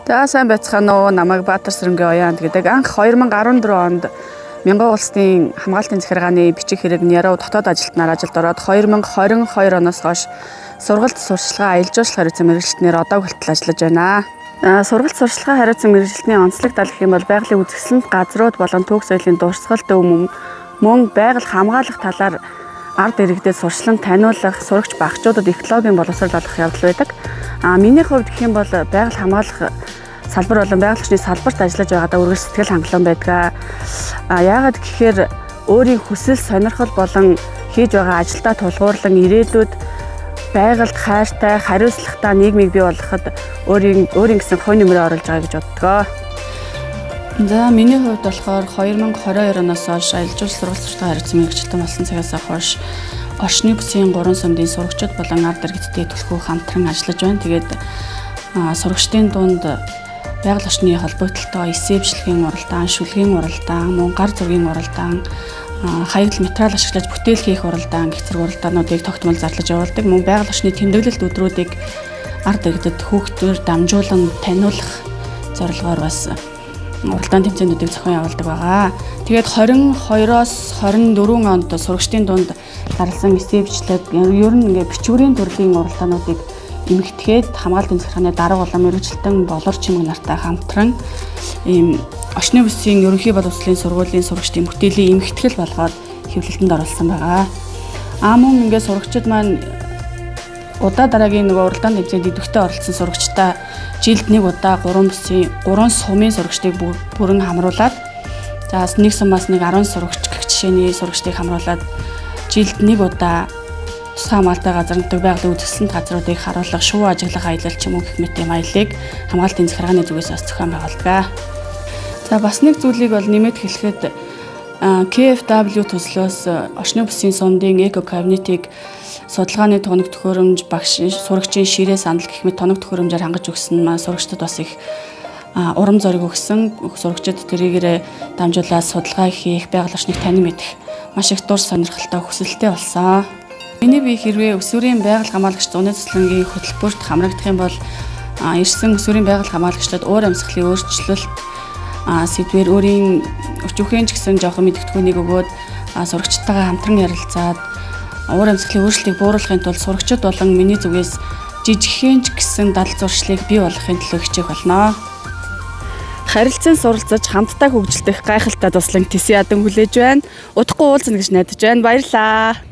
За сайн байцгаана уу. Намайг Баатарсэрэнгийн Оянд гэдэг. Анх 2014 онд Мянган улсын хамгаалтын захиргааны бичих хэрэг Няруу дотоод ажилтнаар ажилд ороод 2022 оноос хойш сургалт сурчлагын аялал жуулчлал хариуцсан мэргэжилтнээр одоо хүртэл ажиллаж байна. Сургалт сурчлагын хариуцсан мэргэжилтний онцлог тал гэх юм бол байгалийн үзэсгэлэнт газрууд болон түүх соёлын дурсгал төв мөн байгаль хамгаалах талаар ард иргэдэд сурчлан таниулах, сурагч багчуудад экологийн боловсрол олгох явдал байдаг. Миний хувьд гэх юм бол байгаль хамгаалах салбар болон байгаль орчны салбарт ажиллаж байгаадаа үргэлж сэтгэл хангалуун байдаг. Яагаад гэхээр өөрийн хүсэл, сонирхол болон хийж байгаа ажилдаа тулгуурлан ирээдүйд байгальд хайртай, хариуцлагатай нийгмийг бий болгоход өөрийн гэсэн хувь нэмрээ оруулж байгаа гэж боддгоо. За миний хувьд болохоор 2022 оноос хойш аялал жуулчлал сургалт сурталчилгаа хариуцсан мэргэжилтэн болсон цагаас хойш орчны бүсийн 3 сумдын сурагчид болон ард иргэдтэй түлхүү хамтран ажиллаж байна. Тэгээд сурагчдын дунд байгаль орчны холбогдлолтой эсэвчлэгийн уралдаан, шүлгийн уралдаан, мөн гар зургийн уралдаан, хаягдл материал ашиглаж бүтээл хийх уралдаан гэх зэрэг уралдаануудыг тогтмол зарлаж явуулдаг. Мөн байгаль орчны тэмдэглэлт өдрүүдийг ард иргэдэд хүүхдээр дамжуулан таниулах зорилгоор бас уралдаан тэмцээнүүдийг зохион явуулдаг байгаа. Тэгээд 22-оос 24 онд сурагчдын дунд зарласан эсэвчлэг ер нь ингээ бичвэрийн төрлийн уралдаануудыг эмэгтгэхэд хамгаалтын захиргааны дарга болон мэргэжилтэн болор чимэг нартай хамтран ийм орчны бүсийн ерөнхий боловсролын сургуулийн сурагчдын бүтээлийн эмэгтгэл болгоод хэвлэлтэнд оруулсан байгаа. Мөн ингээ сурагчид маань удаа дараагийн уралдаан тэмцээнд идэвхтэй оролцсон сурагчдаа жилд нэг удаа 3 сумын сурагчдыг бүрэн хамруулад нэг сумаас нэг 10 сурагч гэх жишээний сурагчдыг хамруулад жилд нэг удаа тусгай хамгаалтай газар нутаг байгалийн үзэсгэлэнт газруудыг харуулах шувуу ажиглах аялал ч юм уу гэх мэт юм аяллыг хамгаалтын захиргааны зүгээс бас зохион байгуулдаг. За бас нэг зүйлийг бол нэмээд хэлэхэд KFW төслөөс орчны бүсийн сумдын эко кабинетийг судалгааны тоног төхөөрөмж багш сурагчийн ширээ сандал гэх мэт тоног төхөөрөмжөөр хангаж өгсөн маань сурагчдад бас их урам зориг өгсөн. Сурагчид тэрийгээрээ дамжуулаад судалгаа хийх, байгаль орчныг танин мэдэх маш их дур сонирхолтой хүсэлтэй болсон. Миний бие хэрвээ өсвөрийн байгаль хамгаалагч зуны цэцлэнгийн хөтөлбөрт хамрагдах юм бол ирсэн өсвөрийн байгаль хамгаалагчдад уур амьсгалын өөрчлөлт сэдвээр өөрийн өчүүхэн ч гэсэн жоохон мэдгэдэггүйнийг өгөөд сурагчтайгаа хамтран ярилцаад уур амьсгалын өөрчлөлтийг бууруулахын тулд сурагчид болон миний зүгээс жижигхэн ч гэсэн дадал зуршлыг бий болгохын төлөө хичээх болно. Харилцан суралцаж хамтдаа хөгжөлдөх гайхалтай туслан Тэсийн ядан хүлээж байна. Удахгүй уулзна гэж найдаж байна. Баярлалаа.